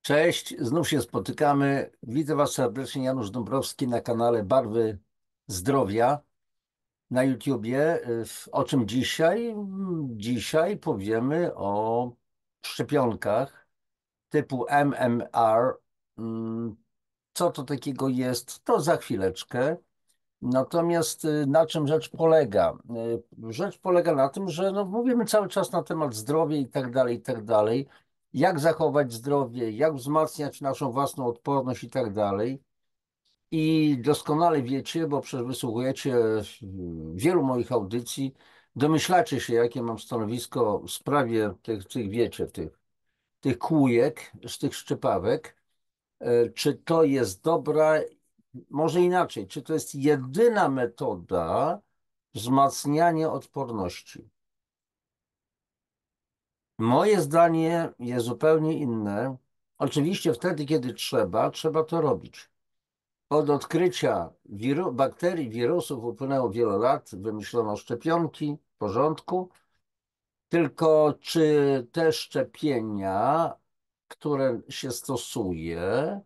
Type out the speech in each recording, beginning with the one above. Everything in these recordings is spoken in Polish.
Cześć, znów się spotykamy. Witam Was serdecznie, Janusz Dąbrowski na kanale Barwy Zdrowia na YouTubie. O czym dzisiaj? Dzisiaj powiemy o szczepionkach typu MMR. Mm, Co to takiego jest, to za chwileczkę. Natomiast na czym rzecz polega? Rzecz polega na tym, że no, mówimy cały czas na temat zdrowia i tak dalej, i tak dalej. Jak zachować zdrowie, jak wzmacniać naszą własną odporność i tak dalej. I doskonale wiecie, bo przecież wysłuchujecie wielu moich audycji, domyślacie się, jakie mam stanowisko w sprawie tych wiecie, tych kółek, z tych szczepawek. Czy to jest dobra, może inaczej, czy to jest jedyna metoda wzmacniania odporności? Moje zdanie jest zupełnie inne. Oczywiście wtedy, kiedy trzeba to robić. Od odkrycia bakterii, wirusów upłynęło wiele lat, wymyślono szczepionki, w porządku. Tylko czy te szczepienia, które się stosuje,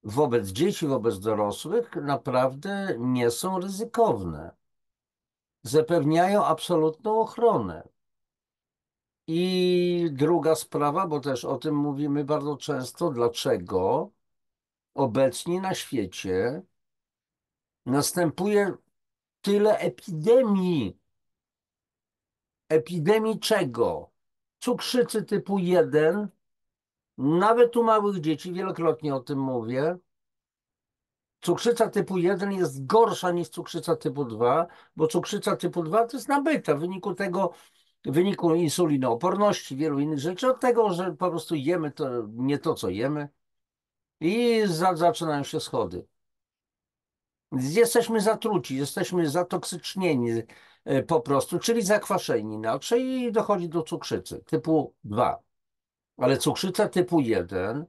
wobec dzieci, wobec dorosłych naprawdę nie są ryzykowne. Zapewniają absolutną ochronę. I druga sprawa, bo też o tym mówimy bardzo często, dlaczego obecnie na świecie następuje tyle epidemii. Epidemii czego? Cukrzycy typu 1, nawet u małych dzieci, wielokrotnie o tym mówię. Cukrzyca typu 1 jest gorsza niż cukrzyca typu 2, bo cukrzyca typu 2 to jest nabyta w wyniku tego, w wyniku insulinooporności, wielu innych rzeczy, od tego, że po prostu jemy to, nie to, co jemy i zaczynają się schody. Jesteśmy zatruci, jesteśmy zatoksycznieni po prostu, czyli zakwaszeni inaczej i dochodzi do cukrzycy typu 2. Ale cukrzyca typu 1,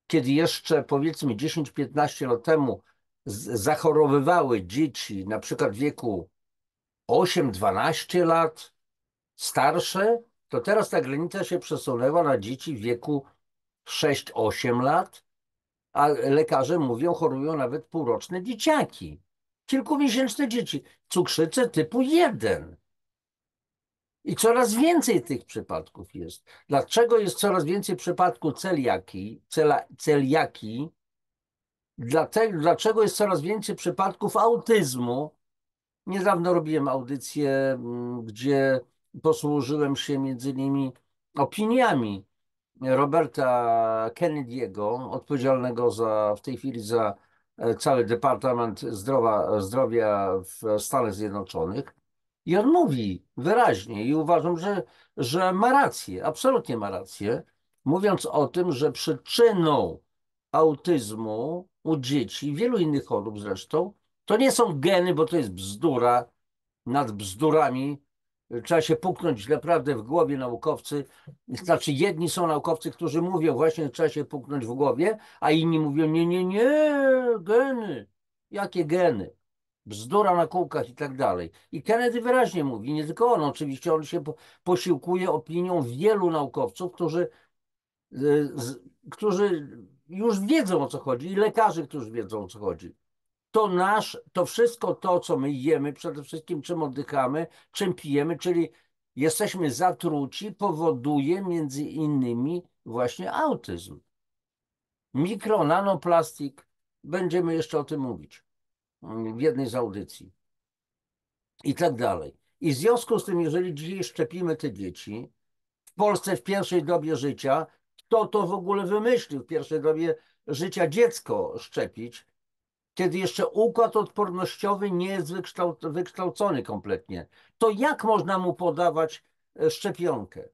kiedy jeszcze powiedzmy 10-15 lat temu zachorowywały dzieci na przykład w wieku 8-12 lat, starsze, to teraz ta granica się przesunęła na dzieci w wieku 6-8 lat, a lekarze mówią, chorują nawet półroczne dzieciaki, kilkumiesięczne dzieci, cukrzycę typu 1. I coraz więcej tych przypadków jest. Dlaczego jest coraz więcej przypadków celiaki? Dlaczego jest coraz więcej przypadków autyzmu? Niedawno robiłem audycję, gdzie posłużyłem się między innymi opiniami Roberta Kennedy'ego, odpowiedzialnego w tej chwili za cały Departament Zdrowia w Stanach Zjednoczonych. I on mówi wyraźnie i uważam, że ma rację, absolutnie ma rację, mówiąc o tym, że przyczyną autyzmu u dzieci, wielu innych chorób zresztą, to nie są geny, bo to jest bzdura nad bzdurami. Trzeba się puknąć naprawdę w głowie, naukowcy. Znaczy jedni są naukowcy, którzy mówią właśnie, że trzeba się puknąć w głowie, a inni mówią nie, nie, nie, geny. Jakie geny? Bzdura na kółkach i tak dalej. I Kennedy wyraźnie mówi, nie tylko on, oczywiście on się posiłkuje opinią wielu naukowców, którzy już wiedzą, o co chodzi, i lekarzy, którzy wiedzą, o co chodzi. To wszystko to, co my jemy, przede wszystkim czym oddychamy, czym pijemy, czyli jesteśmy zatruci, powoduje między innymi właśnie autyzm. Nanoplastik, będziemy jeszcze o tym mówić w jednej z audycji i tak dalej. I w związku z tym, jeżeli dzisiaj szczepimy te dzieci, w Polsce w pierwszej dobie życia, kto to w ogóle wymyślił w pierwszej dobie życia dziecko szczepić, kiedy jeszcze układ odpornościowy nie jest wykształcony kompletnie, to jak można mu podawać szczepionkę?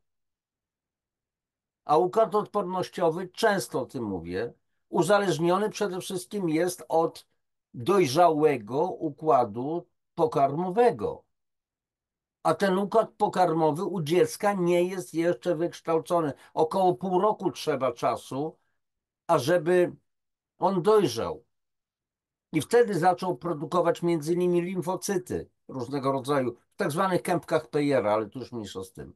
A układ odpornościowy, często o tym mówię, uzależniony przede wszystkim jest od dojrzałego układu pokarmowego. A ten układ pokarmowy u dziecka nie jest jeszcze wykształcony. Około pół roku trzeba czasu, ażeby on dojrzał. I wtedy zaczął produkować między innymi limfocyty różnego rodzaju, w tak zwanych kępkach Peyera, ale tu już mniejsza z tym.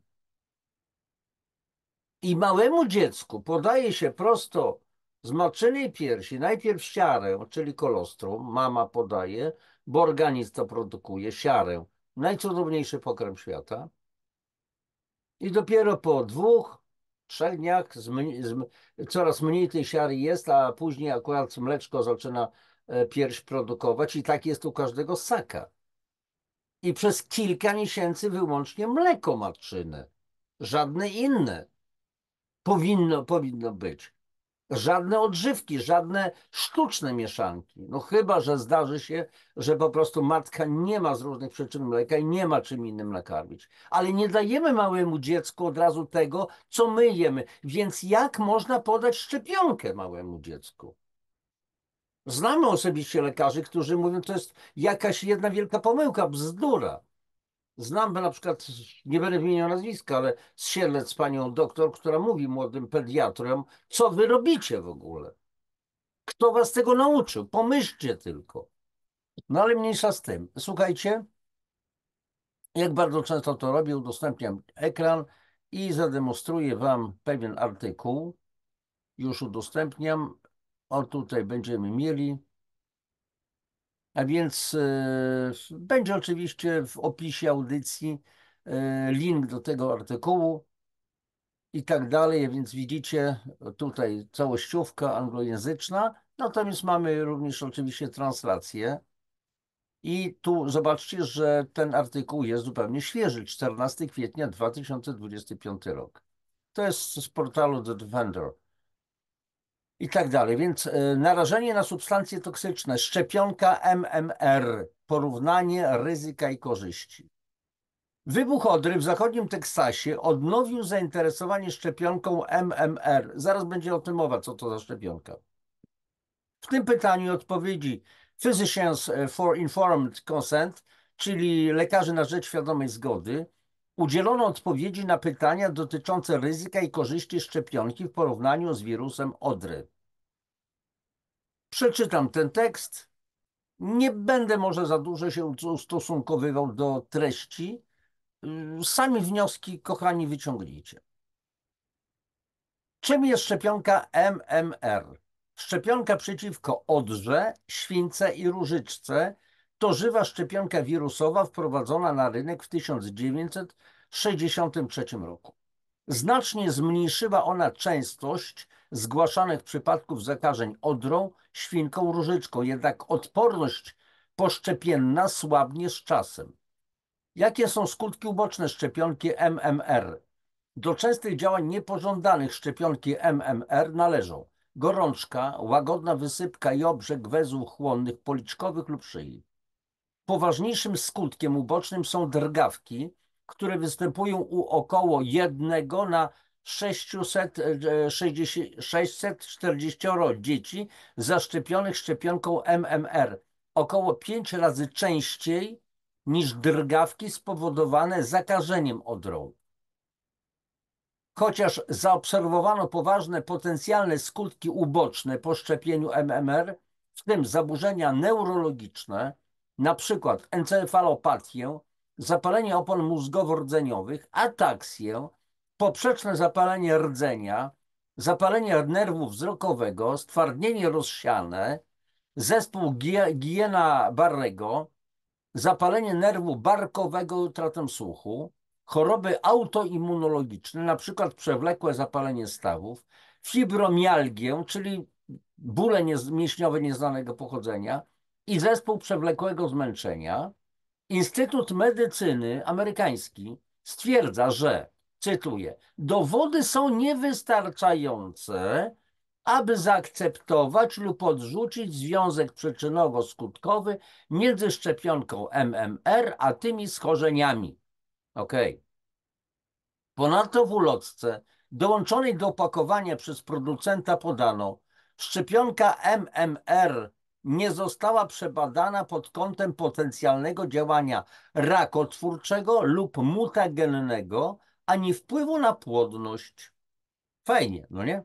I małemu dziecku podaje się prosto z matczynej piersi najpierw siarę, czyli kolostrum, mama podaje, bo organizm to produkuje, siarę, najcudowniejszy pokarm świata. I dopiero po 2, 3 dniach coraz mniej tej siary jest, a później akurat mleczko zaczyna pierś produkować i tak jest u każdego ssaka. I przez kilka miesięcy wyłącznie mleko matczyne, żadne inne powinno być. Żadne odżywki, żadne sztuczne mieszanki. No chyba że zdarzy się, że po prostu matka nie ma z różnych przyczyn mleka i nie ma czym innym nakarmić. Ale nie dajemy małemu dziecku od razu tego, co my jemy. Więc jak można podać szczepionkę małemu dziecku? Znamy osobiście lekarzy, którzy mówią, to jest jakaś jedna wielka pomyłka, bzdura. Znam na przykład, nie będę wymieniał nazwiska, ale z Siedlec panią doktor, która mówi młodym pediatrom, co wy robicie w ogóle? Kto was tego nauczył? Pomyślcie tylko. No ale mniejsza z tym. Słuchajcie, jak bardzo często to robię, udostępniam ekran i zademonstruję wam pewien artykuł. Już udostępniam. O, tutaj będziemy mieli. A więc będzie oczywiście w opisie audycji link do tego artykułu i tak dalej, więc widzicie tutaj całościówka anglojęzyczna, natomiast mamy również oczywiście translację i tu zobaczcie, że ten artykuł jest zupełnie świeży, 14 kwietnia 2025 rok. To jest z portalu The Defender i tak dalej, więc narażenie na substancje toksyczne, szczepionka MMR, porównanie ryzyka i korzyści. Wybuch odry w zachodnim Teksasie odnowił zainteresowanie szczepionką MMR. Zaraz będzie o tym mowa, co to za szczepionka. W tym pytaniu odpowiedzi Physicians for Informed Consent, czyli lekarzy na rzecz świadomej zgody, udzielono odpowiedzi na pytania dotyczące ryzyka i korzyści szczepionki w porównaniu z wirusem odry. Przeczytam ten tekst. Nie będę może za dużo się ustosunkowywał do treści. Sami wnioski, kochani, wyciągnijcie. Czym jest szczepionka MMR? Szczepionka przeciwko odrze, śwince i różyczce to żywa szczepionka wirusowa wprowadzona na rynek w 1963 roku. Znacznie zmniejszyła ona częstość zgłaszanych przypadków zakażeń odrą, świnką, różyczką, jednak odporność poszczepienna słabnie z czasem. Jakie są skutki uboczne szczepionki MMR? Do częstych działań niepożądanych szczepionki MMR należą gorączka, łagodna wysypka i obrzeg węzłów chłonnych policzkowych lub szyi. Poważniejszym skutkiem ubocznym są drgawki, które występują u około 1 na 640 dzieci zaszczepionych szczepionką MMR. Około 5 razy częściej niż drgawki spowodowane zakażeniem odrą. Chociaż zaobserwowano poważne potencjalne skutki uboczne po szczepieniu MMR, w tym zaburzenia neurologiczne, na przykład encefalopatię, zapalenie opon mózgowo-rdzeniowych, ataksję, poprzeczne zapalenie rdzenia, zapalenie nerwu wzrokowego, stwardnienie rozsiane, zespół Guillaina-Barrego, zapalenie nerwu barkowego i utratę słuchu, choroby autoimmunologiczne, na przykład przewlekłe zapalenie stawów, fibromialgię, czyli bóle mięśniowe nieznanego pochodzenia i zespół przewlekłego zmęczenia. Instytut Medycyny amerykański stwierdza, że, cytuję, dowody są niewystarczające, aby zaakceptować lub odrzucić związek przyczynowo-skutkowy między szczepionką MMR a tymi schorzeniami. Ok. Ponadto w ulotce dołączonej do opakowania przez producenta podano, szczepionka MMR nie została przebadana pod kątem potencjalnego działania rakotwórczego lub mutagennego, ani wpływu na płodność. Fajnie, no nie?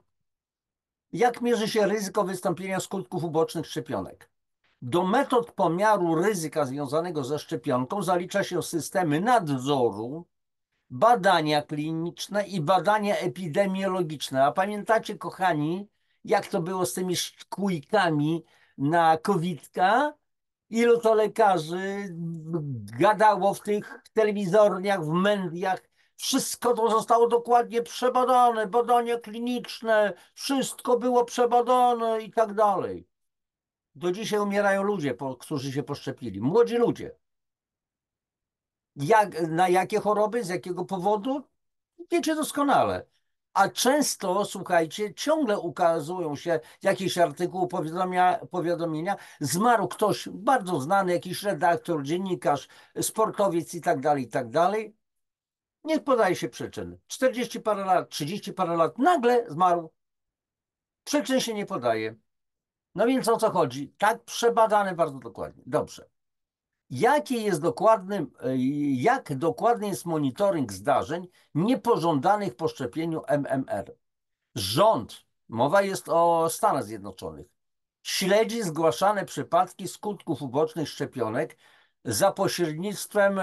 Jak mierzy się ryzyko wystąpienia skutków ubocznych szczepionek? Do metod pomiaru ryzyka związanego ze szczepionką zalicza się systemy nadzoru badania kliniczne i badania epidemiologiczne. A pamiętacie, kochani, jak to było z tymi szkójkami na COVID-ka? Ilu to lekarzy gadało w tych telewizorniach, w mediach. Wszystko to zostało dokładnie przebadane, badania kliniczne, wszystko było przebadane i tak dalej. Do dzisiaj umierają ludzie, którzy się poszczepili. Młodzi ludzie. Na jakie choroby, z jakiego powodu? Wiecie doskonale. A często, słuchajcie, ciągle ukazują się jakieś artykuły, powiadomienia, zmarł ktoś bardzo znany, jakiś redaktor, dziennikarz, sportowiec i tak dalej, i tak dalej. Nie podaje się przyczyn. 40 parę lat, 30 parę lat, nagle zmarł. Przyczyn się nie podaje. No więc o co chodzi? Tak przebadane bardzo dokładnie. Dobrze. Jak dokładny jest monitoring zdarzeń niepożądanych po szczepieniu MMR? Rząd, mowa jest o Stanach Zjednoczonych, śledzi zgłaszane przypadki skutków ubocznych szczepionek za pośrednictwem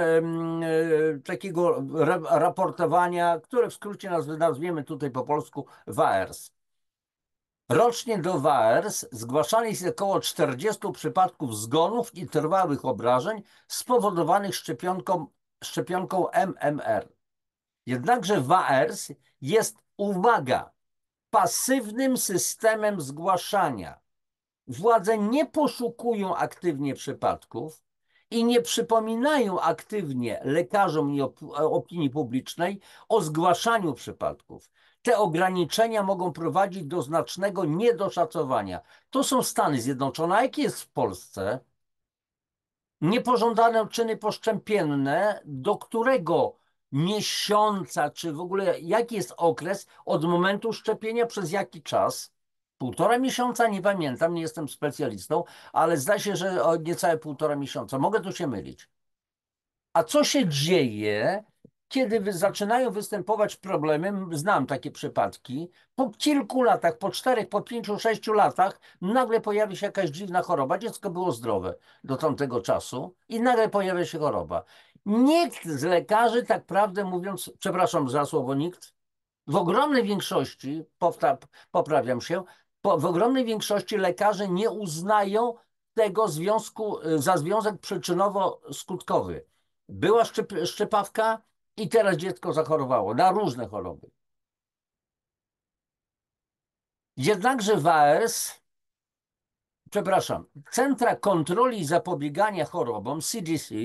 takiego raportowania, które w skrócie nazwiemy tutaj po polsku WAERS. Rocznie do WAERS zgłaszanych jest około 40 przypadków zgonów i trwałych obrażeń spowodowanych szczepionką MMR. Jednakże WAERS jest, uwaga, pasywnym systemem zgłaszania. Władze nie poszukują aktywnie przypadków i nie przypominają aktywnie lekarzom i opinii publicznej o zgłaszaniu przypadków. Te ograniczenia mogą prowadzić do znacznego niedoszacowania. To są Stany Zjednoczone, a jakie jest w Polsce? Niepożądane czyny poszczepienne, do którego miesiąca, czy w ogóle jaki jest okres od momentu szczepienia, przez jaki czas? 1,5 miesiąca? Nie pamiętam, nie jestem specjalistą, ale zdaje się, że niecałe 1,5 miesiąca. Mogę tu się mylić. A co się dzieje, kiedy zaczynają występować problemy? Znam takie przypadki. Po kilku latach, po 4, po 5, 6 latach nagle pojawi się jakaś dziwna choroba. Dziecko było zdrowe do tamtego czasu i nagle pojawia się choroba. Nikt z lekarzy, tak prawdę mówiąc, przepraszam za słowo nikt, w ogromnej większości, poprawiam się, w ogromnej większości lekarze nie uznają tego związku za związek przyczynowo-skutkowy. Była szczepawka i teraz dziecko zachorowało na różne choroby. Jednakże Centra Kontroli i Zapobiegania Chorobom, CDC,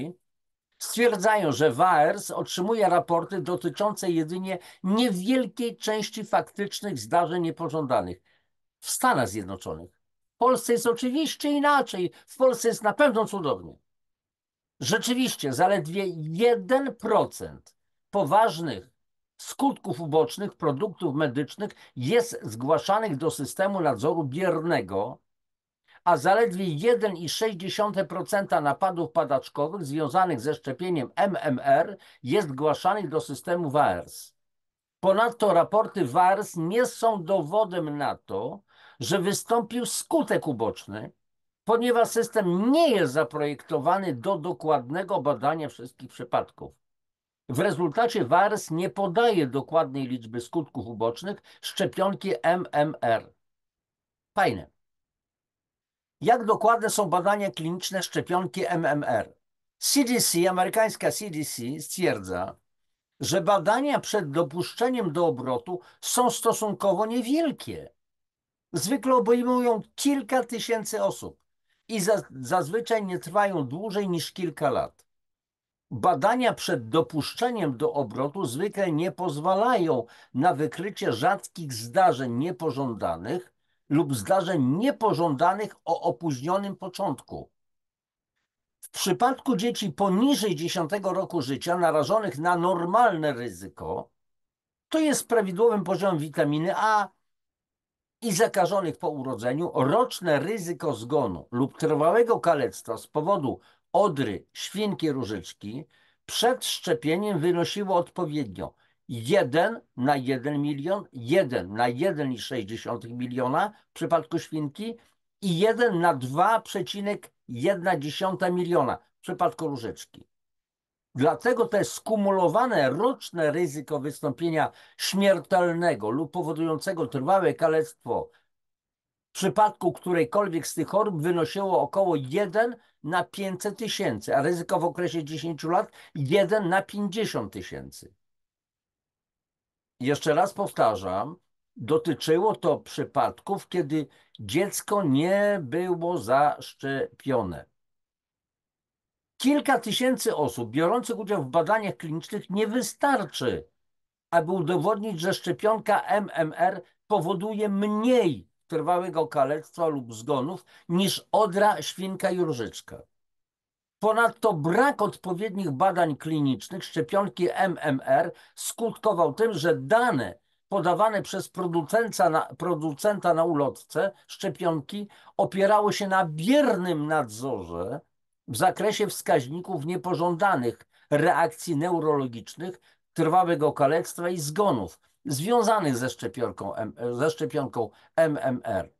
stwierdzają, że WAERS otrzymuje raporty dotyczące jedynie niewielkiej części faktycznych zdarzeń niepożądanych w Stanach Zjednoczonych. W Polsce jest oczywiście inaczej. W Polsce jest na pewno cudownie. Rzeczywiście zaledwie 1% poważnych skutków ubocznych produktów medycznych jest zgłaszanych do systemu nadzoru biernego, a zaledwie 1,6% napadów padaczkowych związanych ze szczepieniem MMR jest zgłaszanych do systemu WAERS. Ponadto raporty WAERS nie są dowodem na to, że wystąpił skutek uboczny, ponieważ system nie jest zaprojektowany do dokładnego badania wszystkich przypadków. W rezultacie WAERS nie podaje dokładnej liczby skutków ubocznych szczepionki MMR. Fajne. Jak dokładne są badania kliniczne szczepionki MMR? CDC, amerykańska CDC stwierdza, że badania przed dopuszczeniem do obrotu są stosunkowo niewielkie. Zwykle obejmują kilka tysięcy osób i zazwyczaj nie trwają dłużej niż kilka lat. Badania przed dopuszczeniem do obrotu zwykle nie pozwalają na wykrycie rzadkich zdarzeń niepożądanych lub zdarzeń niepożądanych o opóźnionym początku. W przypadku dzieci poniżej 10 roku życia narażonych na normalne ryzyko, to jest z prawidłowym poziomem witaminy A i zakażonych po urodzeniu, roczne ryzyko zgonu lub trwałego kalectwa z powodu odry świnki różyczki przed szczepieniem wynosiło odpowiednio 1 na 1 milion, 1 na 1,6 miliona w przypadku świnki i 1 na 2,1 miliona w przypadku różyczki. Dlatego to jest skumulowane roczne ryzyko wystąpienia śmiertelnego lub powodującego trwałe kalectwo w przypadku którejkolwiek z tych chorób wynosiło około 1 na 500 tysięcy, a ryzyko w okresie 10 lat 1 na 50 tysięcy. Jeszcze raz powtarzam, dotyczyło to przypadków, kiedy dziecko nie było zaszczepione. Kilka tysięcy osób biorących udział w badaniach klinicznych nie wystarczy, aby udowodnić, że szczepionka MMR powoduje mniej trwałego kalectwa lub zgonów niż odra, świnka i różyczka. Ponadto brak odpowiednich badań klinicznych szczepionki MMR skutkował tym, że dane podawane przez producenta na ulotce szczepionki opierały się na biernym nadzorze w zakresie wskaźników niepożądanych reakcji neurologicznych, trwałego kalectwa i zgonów związanych ze szczepionką MMR.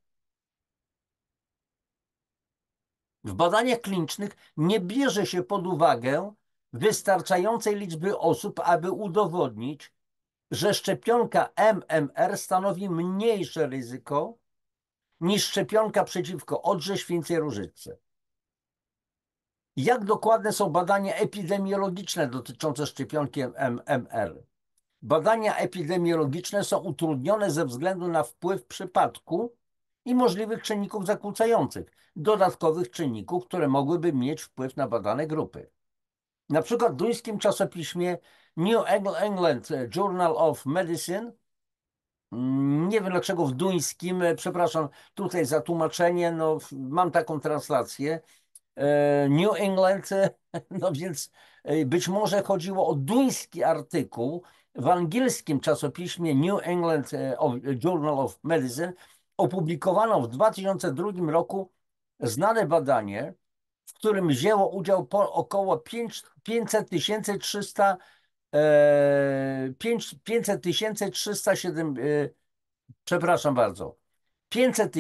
W badaniach klinicznych nie bierze się pod uwagę wystarczającej liczby osób, aby udowodnić, że szczepionka MMR stanowi mniejsze ryzyko niż szczepionka przeciwko odrze, śwince, różyczce. Jak dokładne są badania epidemiologiczne dotyczące szczepionki MMR? Badania epidemiologiczne są utrudnione ze względu na wpływ przypadku i możliwych czynników zakłócających, dodatkowych czynników, które mogłyby mieć wpływ na badane grupy. Na przykład w duńskim czasopiśmie New England Journal of Medicine, nie wiem dlaczego w duńskim, przepraszam tutaj za tłumaczenie, no mam taką translację, New England, no więc być może chodziło o duński artykuł w angielskim czasopiśmie New England Journal of Medicine. Opublikowano w 2002 roku znane badanie, w którym wzięło udział około 500 300 przepraszam bardzo, 500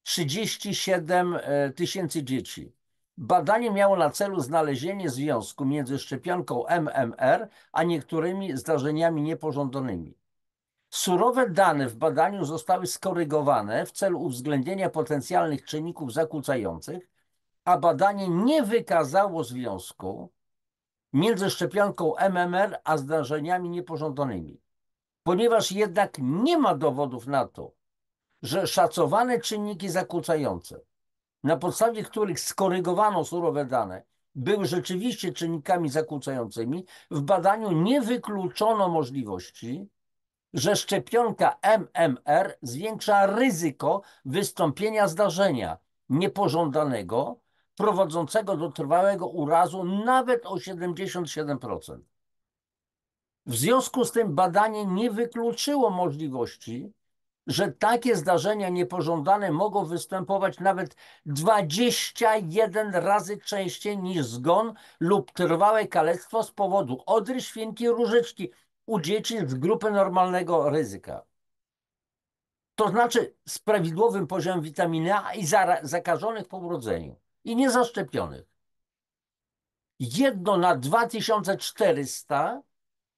37 tysięcy dzieci. Badanie miało na celu znalezienie związku między szczepionką MMR a niektórymi zdarzeniami niepożądanymi. Surowe dane w badaniu zostały skorygowane w celu uwzględnienia potencjalnych czynników zakłócających, a badanie nie wykazało związku między szczepionką MMR a zdarzeniami niepożądanymi. Ponieważ jednak nie ma dowodów na to, że szacowane czynniki zakłócające, na podstawie których skorygowano surowe dane, były rzeczywiście czynnikami zakłócającymi, w badaniu nie wykluczono możliwości, że szczepionka MMR zwiększa ryzyko wystąpienia zdarzenia niepożądanego prowadzącego do trwałego urazu nawet o 77%. W związku z tym badanie nie wykluczyło możliwości, że takie zdarzenia niepożądane mogą występować nawet 21 razy częściej niż zgon lub trwałe kalectwo z powodu odry, świnki, różyczki u dzieci z grupy normalnego ryzyka. To znaczy z prawidłowym poziomem witaminy A i zakażonych po urodzeniu i niezaszczepionych. 1 na 2400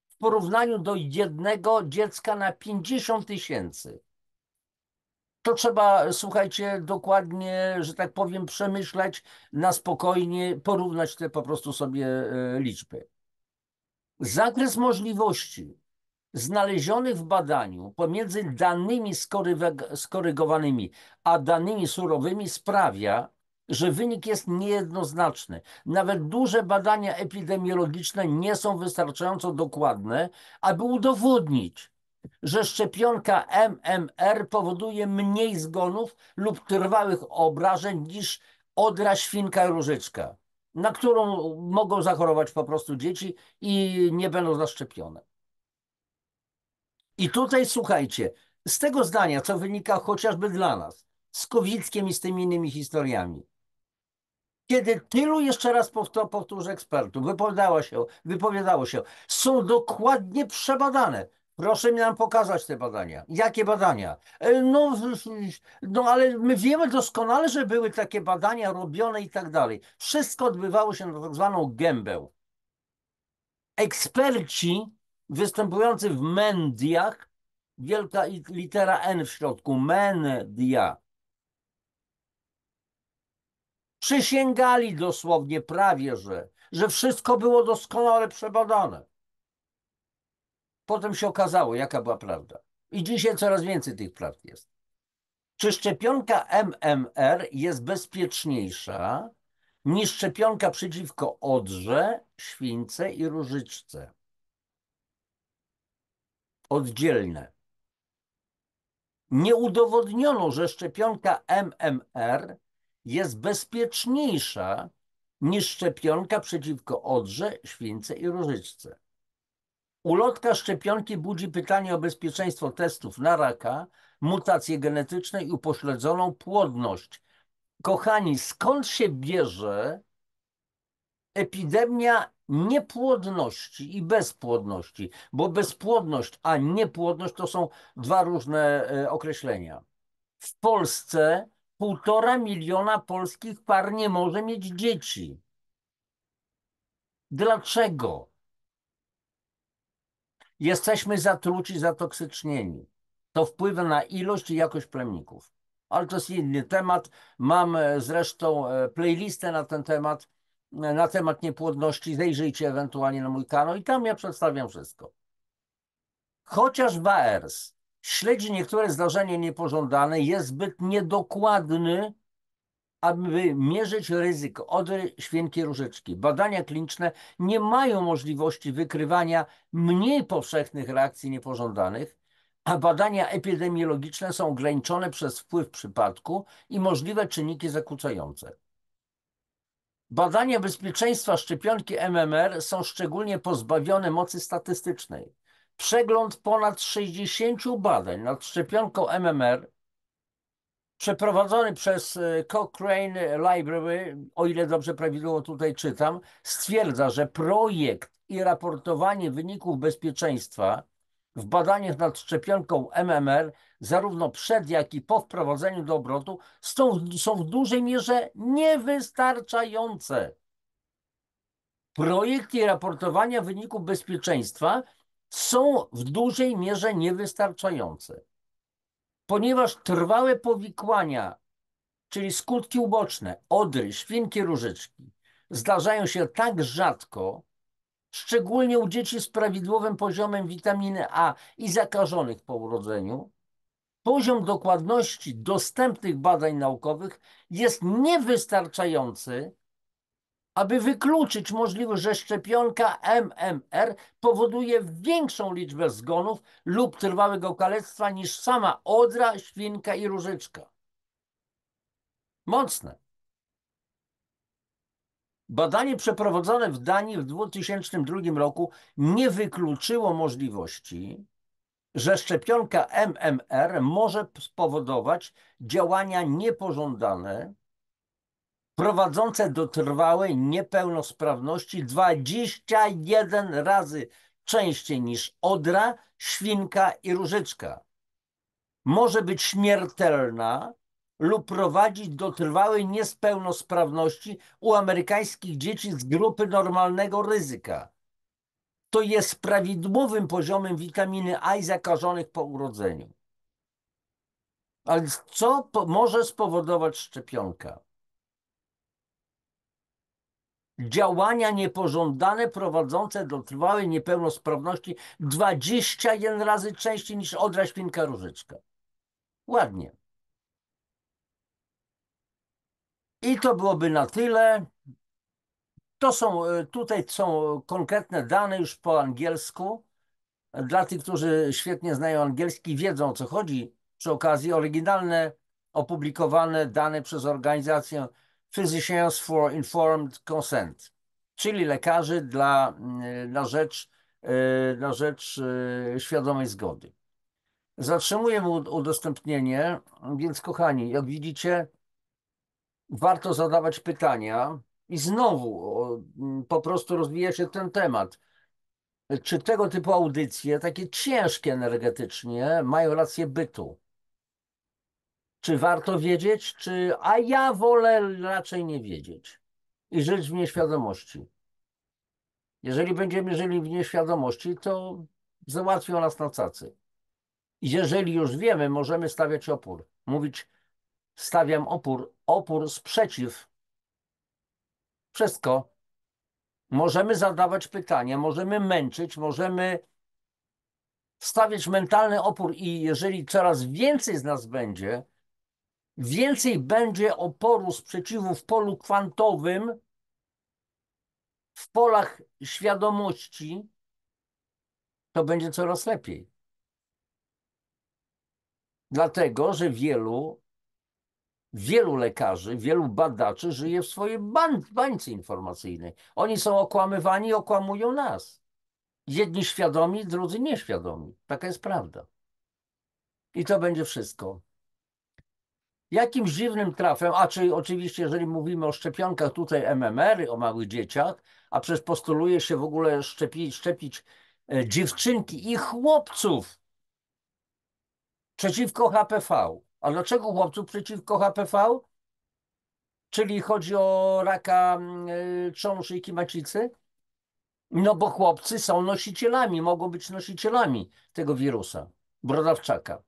w porównaniu do 1 dziecka na 50 tysięcy. To trzeba, słuchajcie, dokładnie, że tak powiem, przemyśleć na spokojnie, porównać te po prostu sobie liczby. Zakres możliwości znalezionych w badaniu pomiędzy danymi skorygowanymi a danymi surowymi sprawia, że wynik jest niejednoznaczny. Nawet duże badania epidemiologiczne nie są wystarczająco dokładne, aby udowodnić, że szczepionka MMR powoduje mniej zgonów lub trwałych obrażeń niż odra, świnka i różyczka, na którą mogą zachorować po prostu dzieci i nie będą zaszczepione. I tutaj słuchajcie, z tego zdania, co wynika chociażby dla nas, z Kowickiem i z tymi innymi historiami, kiedy tylu, jeszcze raz powtórzę, ekspertów wypowiadało się, są dokładnie przebadane. Proszę mi nam pokazać te badania. Jakie badania? No ale my wiemy doskonale, że były takie badania robione i tak dalej. Wszystko odbywało się na tak zwaną gębę. Eksperci występujący w mediach, wielka litera N w środku, media, przysięgali dosłownie prawie, że wszystko było doskonale przebadane. Potem się okazało, jaka była prawda. I dzisiaj coraz więcej tych prawd jest. Czy szczepionka MMR jest bezpieczniejsza niż szczepionka przeciwko odrze, śwince i różyczce? Oddzielne. Nie udowodniono, że szczepionka MMR jest bezpieczniejsza niż szczepionka przeciwko odrze, śwince i różyczce. Ulotka szczepionki budzi pytanie o bezpieczeństwo testów na raka, mutacje genetyczne i upośledzoną płodność. Kochani, skąd się bierze epidemia niepłodności i bezpłodności? Bo bezpłodność a niepłodność to są dwa różne określenia. W Polsce 1,5 miliona polskich par nie może mieć dzieci. Dlaczego? Jesteśmy zatruci, zatoksycznieni. To wpływa na ilość i jakość plemników. Ale to jest inny temat. Mam zresztą playlistę na temat niepłodności. Zajrzyjcie ewentualnie na mój kanał i tam ja przedstawiam wszystko. Chociaż WAERS śledzi niektóre zdarzenia niepożądane, jest zbyt niedokładny, aby mierzyć ryzyko odry świnki różyczki. Badania kliniczne nie mają możliwości wykrywania mniej powszechnych reakcji niepożądanych, a badania epidemiologiczne są ograniczone przez wpływ przypadku i możliwe czynniki zakłócające. Badania bezpieczeństwa szczepionki MMR są szczególnie pozbawione mocy statystycznej. Przegląd ponad 60 badań nad szczepionką MMR przeprowadzony przez Cochrane Library, o ile dobrze prawidłowo tutaj czytam, stwierdza, że projekt i raportowanie wyników bezpieczeństwa w badaniach nad szczepionką MMR, zarówno przed, jak i po wprowadzeniu do obrotu, są w dużej mierze niewystarczające. Projekt i raportowania wyników bezpieczeństwa są w dużej mierze niewystarczające, ponieważ trwałe powikłania, czyli skutki uboczne, odry, świnki różyczki, zdarzają się tak rzadko, szczególnie u dzieci z prawidłowym poziomem witaminy A i zakażonych po urodzeniu. Poziom dokładności dostępnych badań naukowych jest niewystarczający, aby wykluczyć możliwość, że szczepionka MMR powoduje większą liczbę zgonów lub trwałego kalectwa niż sama odra, świnka i różyczka. Mocne. Badanie przeprowadzone w Danii w 2002 roku nie wykluczyło możliwości, że szczepionka MMR może spowodować działania niepożądane prowadzące do trwałej niepełnosprawności 21 razy częściej niż odra, świnka i różyczka. Może być śmiertelna lub prowadzić do trwałej niepełnosprawności u amerykańskich dzieci z grupy normalnego ryzyka. To jest prawidłowym poziomem witaminy A i zakażonych po urodzeniu. Ale co może spowodować szczepionka? Działania niepożądane prowadzące do trwałej niepełnosprawności 21 razy częściej niż odra, świnka, różyczka. Ładnie. I to byłoby na tyle. Tutaj są konkretne dane już po angielsku. Dla tych, którzy świetnie znają angielski, wiedzą, o co chodzi. Przy okazji oryginalne, opublikowane dane przez organizację Physicians for Informed Consent, czyli lekarzy na rzecz świadomej zgody. Zatrzymuję udostępnienie, więc kochani, jak widzicie, warto zadawać pytania i znowu po prostu rozwija się ten temat. Czy tego typu audycje, takie ciężkie energetycznie, mają rację bytu? Czy warto wiedzieć, a ja wolę raczej nie wiedzieć i żyć w nieświadomości. Jeżeli będziemy żyli w nieświadomości, to załatwią nas na cacy. Jeżeli już wiemy, możemy stawiać opór. Mówić, stawiam opór, sprzeciw. Wszystko. Możemy zadawać pytania, możemy męczyć, możemy stawiać mentalny opór i jeżeli coraz więcej z nas będzie, więcej będzie oporu, sprzeciwu w polu kwantowym, w polach świadomości, to będzie coraz lepiej. Dlatego, że wielu lekarzy, wielu badaczy żyje w swojej bańce informacyjnej. Oni są okłamywani i okłamują nas. Jedni świadomi, drudzy nieświadomi. Taka jest prawda. I to będzie wszystko. Jakimś dziwnym trafem, a czy oczywiście, jeżeli mówimy o szczepionkach, tutaj MMR, o małych dzieciach, a przecież postuluje się w ogóle szczepić dziewczynki i chłopców przeciwko HPV. A dlaczego chłopców przeciwko HPV? Czyli chodzi o raka trzonu szyjki macicy? No bo chłopcy są nosicielami, mogą być nosicielami tego wirusa, brodawczaka.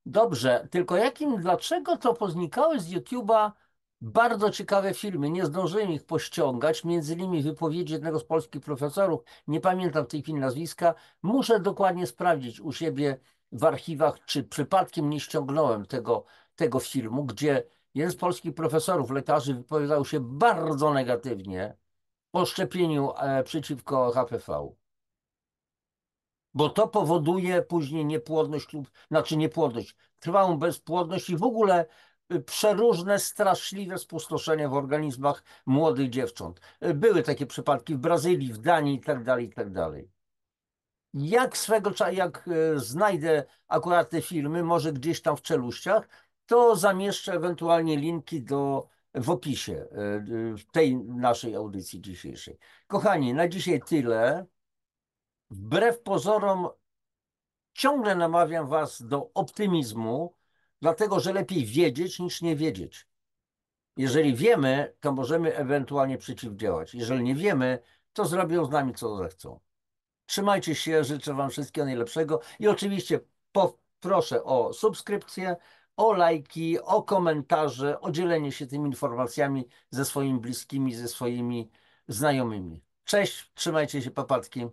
Dobrze, tylko dlaczego to poznikały z YouTube'a bardzo ciekawe filmy? Nie zdążyłem ich pościągać, między innymi wypowiedzi jednego z polskich profesorów, nie pamiętam w tej chwili nazwiska, muszę dokładnie sprawdzić u siebie w archiwach, czy przypadkiem nie ściągnąłem tego filmu, gdzie jeden z polskich profesorów, lekarzy wypowiadał się bardzo negatywnie o szczepieniu przeciwko HPV. Bo to powoduje później niepłodność znaczy niepłodność, trwałą bezpłodność i w ogóle przeróżne, straszliwe spustoszenia w organizmach młodych dziewcząt. Były takie przypadki w Brazylii, w Danii i tak dalej, i tak dalej. Jak znajdę akurat te filmy, może gdzieś tam w czeluściach, to zamieszczę ewentualnie linki w opisie tej naszej audycji dzisiejszej. Kochani, na dzisiaj tyle. Wbrew pozorom ciągle namawiam was do optymizmu, dlatego że lepiej wiedzieć niż nie wiedzieć. Jeżeli wiemy, to możemy ewentualnie przeciwdziałać. Jeżeli nie wiemy, to zrobią z nami co zechcą. Trzymajcie się, życzę wam wszystkiego najlepszego i oczywiście proszę o subskrypcję, o lajki, o komentarze, o dzielenie się tymi informacjami ze swoimi bliskimi, ze swoimi znajomymi. Cześć, trzymajcie się, papatki.